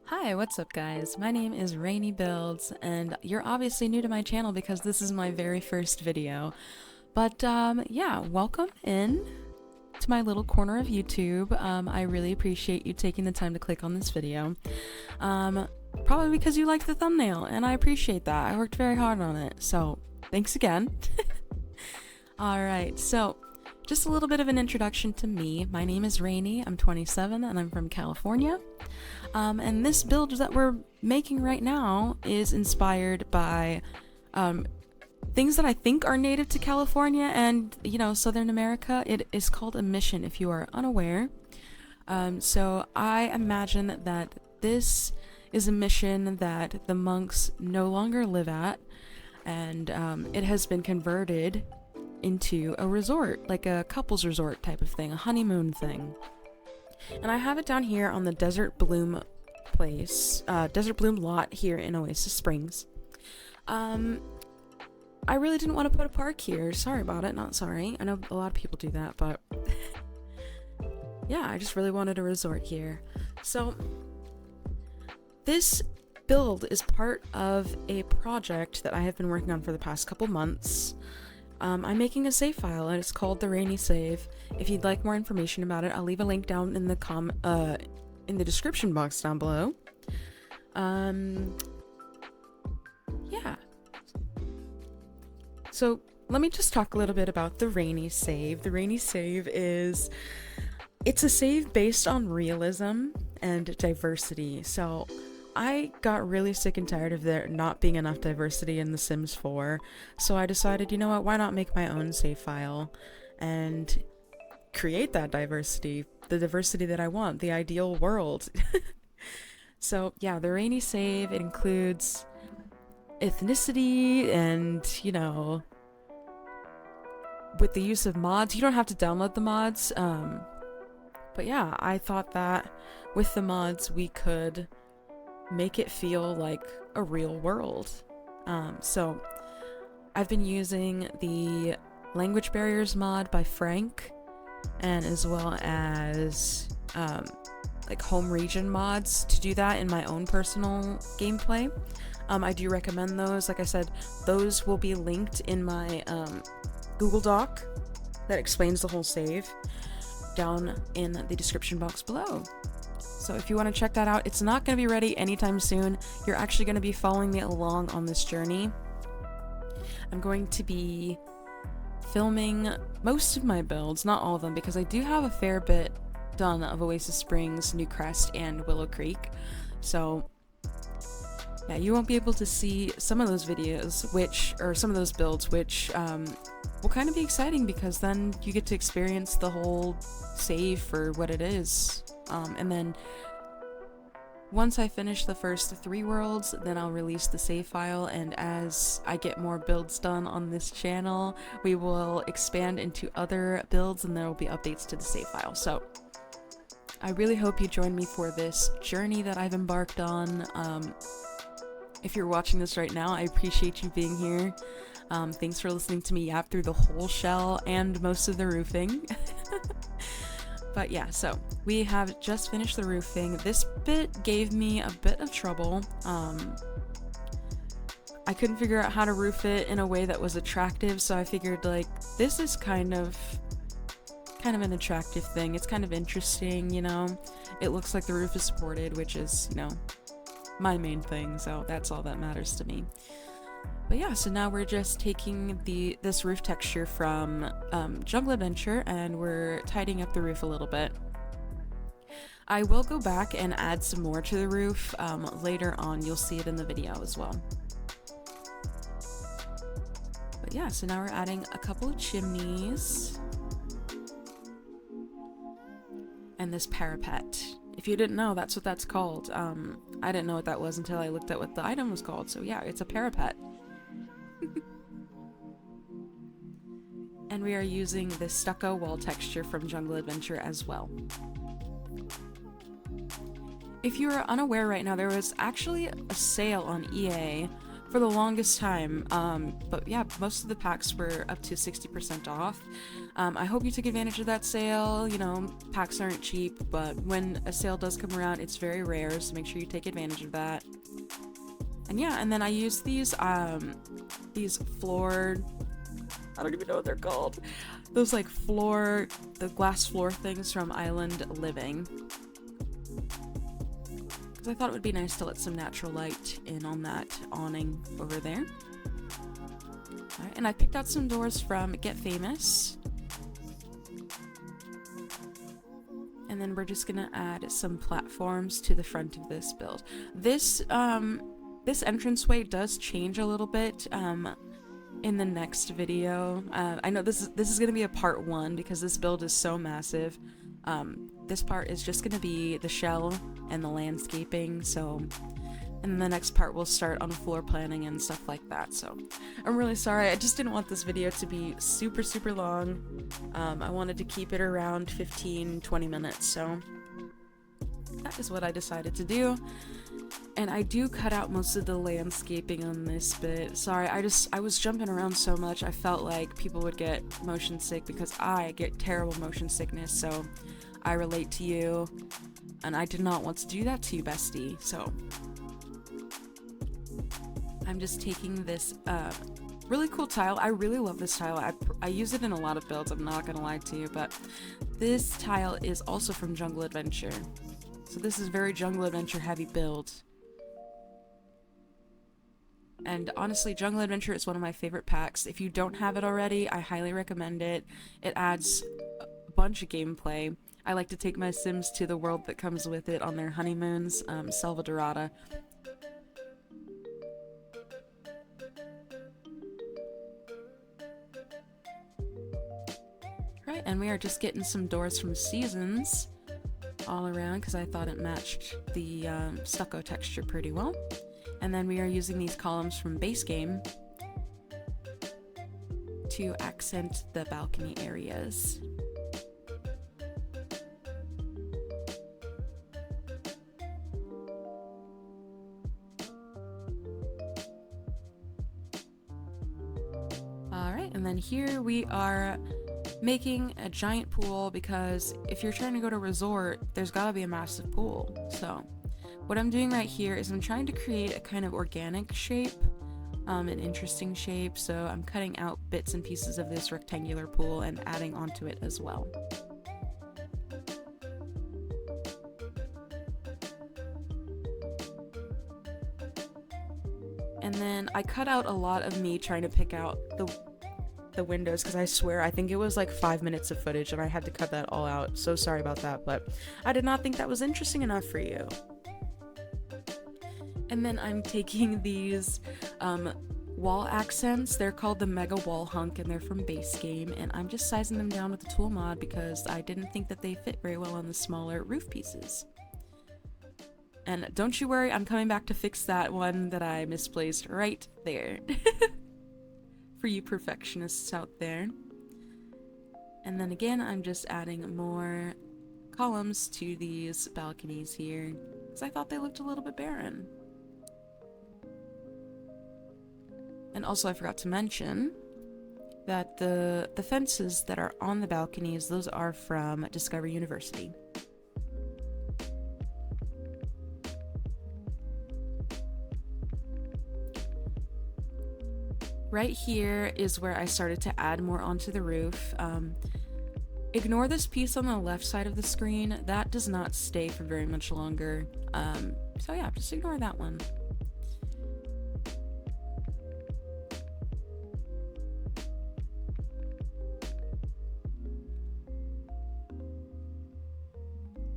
Hi, what's up guys? My name is RainyBuilds, and you're obviously new to my channel because this is my very first video. But yeah, welcome in to my little corner of YouTube. I really appreciate you taking the time to click on this video. Probably because you liked the thumbnail, and I appreciate that. I worked very hard on it, so thanks again. Alright, so just a little bit of an introduction to me. My name is Rainy, I'm 27, and I'm from California. And this build that we're making right now is inspired by things that I think are native to California and, Southern America. It is called a mission, if you are unaware. So I imagine that this is a mission that the monks no longer live at, and it has been converted into a resort, like a couples resort type of thing, a honeymoon thing. And I have it down here on the Desert Bloom Desert Bloom lot here in Oasis Springs. I really didn't want to put a park here. Sorry about it, not sorry. I know a lot of people do that, but yeah, I just really wanted a resort here. So this build is part of a project that I have been working on for the past couple months. I'm making a save file, and it's called the Rainy Save. If you'd like more information about it, I'll leave a link down in the description box down below. Yeah. So let me just talk a little bit about the Rainy Save. The Rainy Save it's a save based on realism and diversity. So I got really sick and tired of there not being enough diversity in The Sims 4, so I decided, you know what, why not make my own save file and create that diversity, the diversity that I want, the ideal world. So yeah, the Rainy Save, it includes ethnicity and, with the use of mods. You don't have to download the mods, but yeah, I thought that with the mods we could make it feel like a real world. So I've been using the language barriers mod by Frank, and as well as like home region mods to do that in my own personal gameplay. I do recommend those. Like I said, those will be linked in my Google Doc that explains the whole save down in the description box below. So if you want to check that out, it's not going to be ready anytime soon. You're actually going to be following me along on this journey. I'm going to be filming most of my builds, not all of them, because I do have a fair bit done of Oasis Springs, New Crest, and Willow Creek. So yeah, you won't be able to see some of those videos, some of those builds, which will kind of be exciting, because then you get to experience the whole save for what it is. And then once I finish the first 3 worlds, then I'll release the save file, and as I get more builds done on this channel, we will expand into other builds, and there will be updates to the save file. So I really hope you join me for this journey that I've embarked on. If you're watching this right now, I appreciate you being here. Thanks for listening to me yap through the whole shell and most of the roofing. But yeah, so we have just finished the roofing. This bit gave me a bit of trouble. I couldn't figure out how to roof it in a way that was attractive, so I figured, like, this is kind of an attractive thing. It's kind of interesting, It looks like the roof is supported, which is, my main thing, so that's all that matters to me. But yeah, so now we're just taking this roof texture from Jungle Adventure, and we're tidying up the roof a little bit. I will go back and add some more to the roof later on. You'll see it in the video as well. But yeah, so now we're adding a couple of chimneys and this parapet. If you didn't know, that's what that's called. I didn't know what that was until I looked at what the item was called. So yeah, it's a parapet. And we are using this stucco wall texture from Jungle Adventure as well. If you are unaware right now, there was actually a sale on EA for the longest time, but yeah, most of the packs were up to 60% off. I hope you took advantage of that sale. You know, packs aren't cheap, but when a sale does come around, it's very rare, so make sure you take advantage of that. And yeah, and then I used these floor, I don't even know what they're called. Those like the glass floor things from Island Living. Because I thought it would be nice to let some natural light in on that awning over there. Alright, and I picked out some doors from Get Famous. And then we're just gonna add some platforms to the front of this build. This entranceway does change a little bit in the next video. I know this is gonna be a part 1 because this build is so massive. This part is just gonna be the shell and the landscaping, so, and the next part will start on floor planning and stuff like that. So I'm really sorry, I just didn't want this video to be super long. I wanted to keep it around 15-20 minutes, so that is what I decided to do. And I do cut out most of the landscaping on this bit. Sorry, I was jumping around so much, I felt like people would get motion sick because I get terrible motion sickness, so I relate to you, and I did not want to do that to you, bestie. So I'm just taking this really cool tile. I really love this tile. I use it in a lot of builds, I'm not gonna lie to you, but this tile is also from Jungle Adventure. So this is very Jungle Adventure heavy build. And honestly, Jungle Adventure is one of my favorite packs. If you don't have it already, I highly recommend it. It adds a bunch of gameplay. I like to take my Sims to the world that comes with it on their honeymoons, Selva Dorada. Right, and we are just getting some doors from Seasons all around because I thought it matched the stucco texture pretty well. And then we are using these columns from Base Game to accent the balcony areas. Alright, and then here we are making a giant pool because if you're trying to go to a resort, there's gotta be a massive pool. So what I'm doing right here is I'm trying to create a kind of organic shape, an interesting shape, so I'm cutting out bits and pieces of this rectangular pool and adding onto it as well. And then I cut out a lot of me trying to pick out the windows because I swear I think it was like 5 minutes of footage and I had to cut that all out. So sorry about that, but I did not think that was interesting enough for you. And then I'm taking these wall accents. They're called the Mega Wall Hunk and they're from Base Game, and I'm just sizing them down with the tool mod because I didn't think that they fit very well on the smaller roof pieces. And don't you worry, I'm coming back to fix that one that I misplaced right there. For you perfectionists out there. And then again, I'm just adding more columns to these balconies here because I thought they looked a little bit barren. And also I forgot to mention that the fences that are on the balconies, those are from Discovery University. Right here is where I started to add more onto the roof. Ignore this piece on the left side of the screen. That does not stay for very much longer. So yeah, just ignore that one.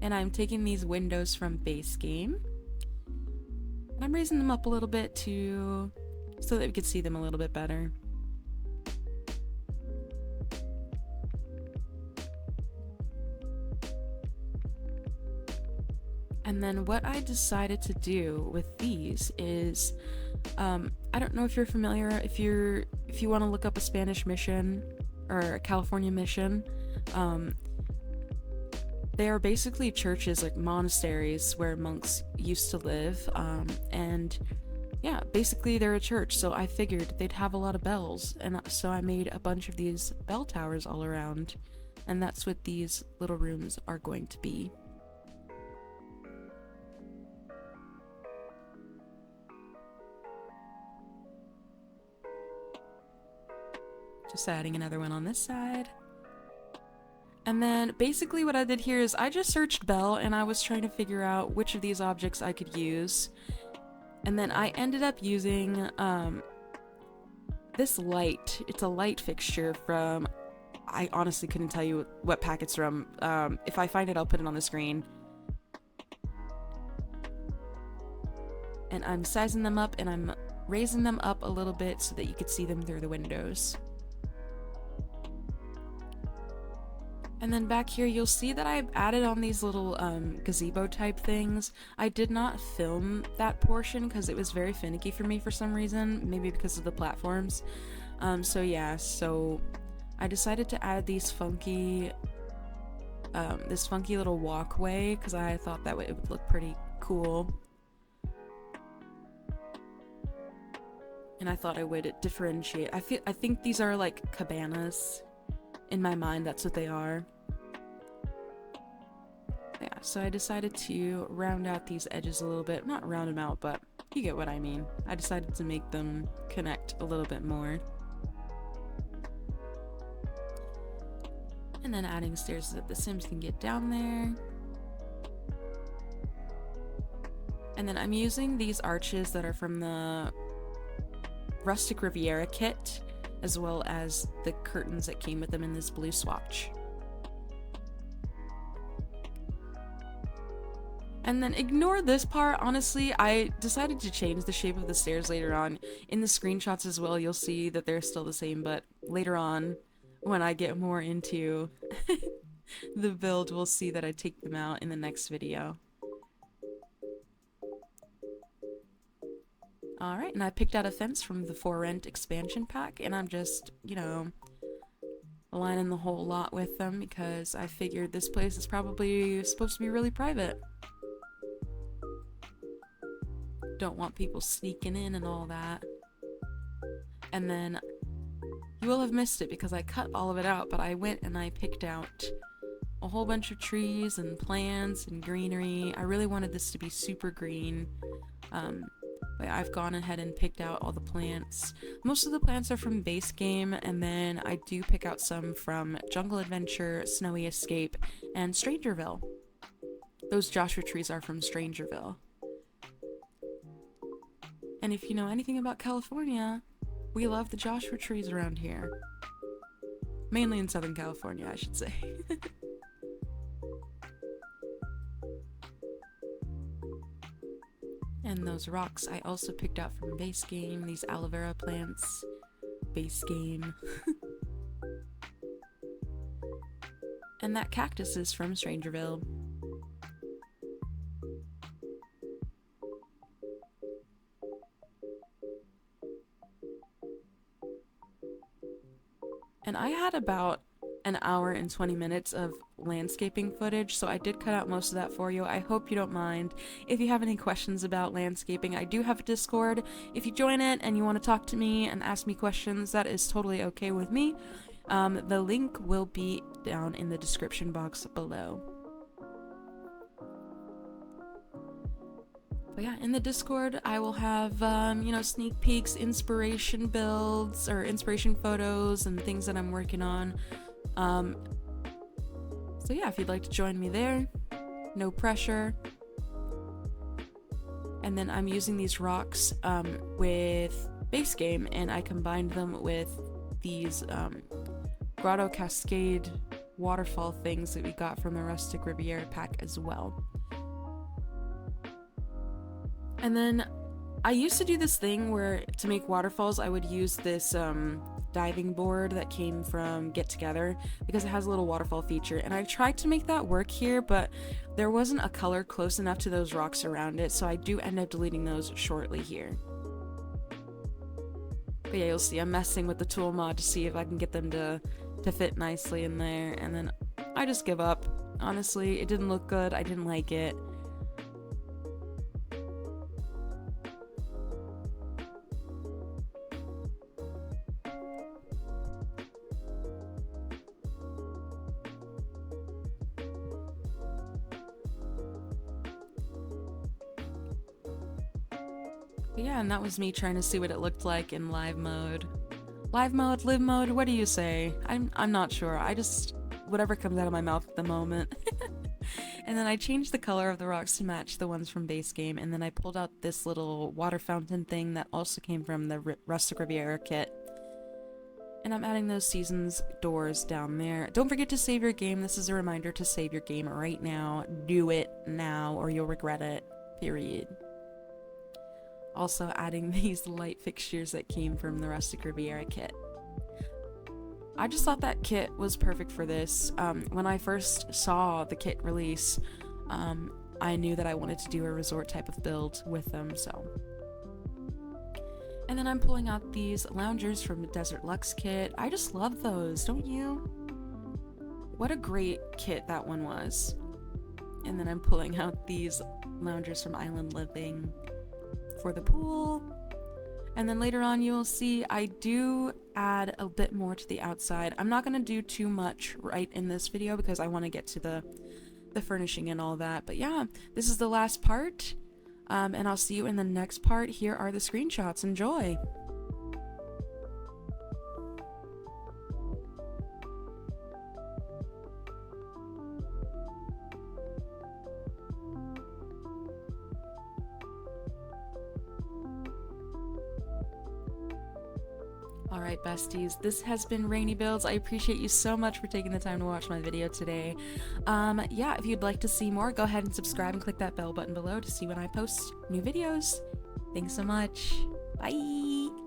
And I'm taking these windows from Base Game, and I'm raising them up a little bit so that we could see them a little bit better. And then what I decided to do with these is, I don't know if you're familiar, if you want to look up a Spanish mission or a California mission, they are basically churches, like monasteries where monks used to live, and yeah, basically they're a church, so I figured they'd have a lot of bells, and so I made a bunch of these bell towers all around, and that's what these little rooms are going to be. Just adding another one on this side. And then basically what I did here is I just searched bell and I was trying to figure out which of these objects I could use. And then I ended up using this light. It's a light fixture from, I honestly couldn't tell you what pack it's from. If I find it, I'll put it on the screen. And I'm sizing them up and I'm raising them up a little bit so that you could see them through the windows. And then back here, you'll see that I've added on these little gazebo type things. I did not film that portion because it was very finicky for me for some reason, maybe because of the platforms. So yeah, so I decided to add these funky, this funky little walkway because I thought that it would look pretty cool. And I thought I would differentiate. I think these are like cabanas. In my mind, that's what they are. Yeah, so I decided to round out these edges a little bit. Not round them out, but you get what I mean. I decided to make them connect a little bit more. And then adding stairs so that the Sims can get down there. And then I'm using these arches that are from the Rustic Riviera kit, as well as the curtains that came with them in this blue swatch. And then ignore this part, honestly, I decided to change the shape of the stairs later on. In the screenshots as well, you'll see that they're still the same, but later on, when I get more into the build, we'll see that I take them out in the next video. Alright, and I picked out a fence from the For Rent expansion pack, and I'm just, you know, aligning the whole lot with them because I figured this place is probably supposed to be really private. Don't want people sneaking in and all that. And then you will have missed it because I cut all of it out, but I went and I picked out a whole bunch of trees and plants and greenery. I really wanted this to be super green. But I've gone ahead and picked out all the plants. Most of the plants are from base game, and then I do pick out some from Jungle Adventure, Snowy Escape, and Strangerville. Those Joshua trees are from Strangerville. And if you know anything about California, we love the Joshua trees around here. Mainly in Southern California, I should say. And those rocks I also picked out from base game, these aloe vera plants, base game. And that cactus is from Strangerville. And I had about an hour and 20 minutes of landscaping footage, so I did cut out most of that for you. I hope you don't mind. If you have any questions about landscaping, I do have a Discord. If you join it and you want to talk to me and ask me questions, that is totally okay with me. The link will be down in the description box below. But yeah, in the Discord, I will have, you know, sneak peeks, inspiration builds, or inspiration photos, and things that I'm working on. So yeah, if you'd like to join me there, no pressure. And then I'm using these rocks with base game, and I combined them with these Grotto Cascade waterfall things that we got from the Rustic Riviera pack as well. And then I used to do this thing where to make waterfalls I would use this diving board that came from Get Together because it has a little waterfall feature, and I tried to make that work here, but there wasn't a color close enough to those rocks around it, so I do end up deleting those shortly here. But yeah, you'll see I'm messing with the tool mod to see if I can get them to fit nicely in there, and then I just give up. Honestly, it didn't look good, I didn't like it. But yeah, and that was me trying to see what it looked like in live mode. Live mode, live mode, what do you say? I'm not sure. I just, whatever comes out of my mouth at the moment. And then I changed the color of the rocks to match the ones from base game, and then I pulled out this little water fountain thing that also came from the Rustic Riviera kit. And I'm adding those seasons doors down there. Don't forget to save your game. This is a reminder to save your game right now. Do it now or you'll regret it. Period. Also adding these light fixtures that came from the Rustic Riviera kit. I just thought that kit was perfect for this. When I first saw the kit release, I knew that I wanted to do a resort type of build with them, so. And then I'm pulling out these loungers from the Desert Luxe kit. I just love those, don't you? What a great kit that one was. And then I'm pulling out these loungers from Island Living for the pool. And then later on you'll see I do add a bit more to the outside. I'm not going to do too much right in this video because I want to get to the furnishing and all that. But yeah, this is the last part. And I'll see you in the next part. Here are the screenshots. Enjoy! Alright besties, this has been Rainy Builds. I appreciate you so much for taking the time to watch my video today. Yeah, if you'd like to see more, go ahead and subscribe and click that bell button below to see when I post new videos. Thanks so much. Bye!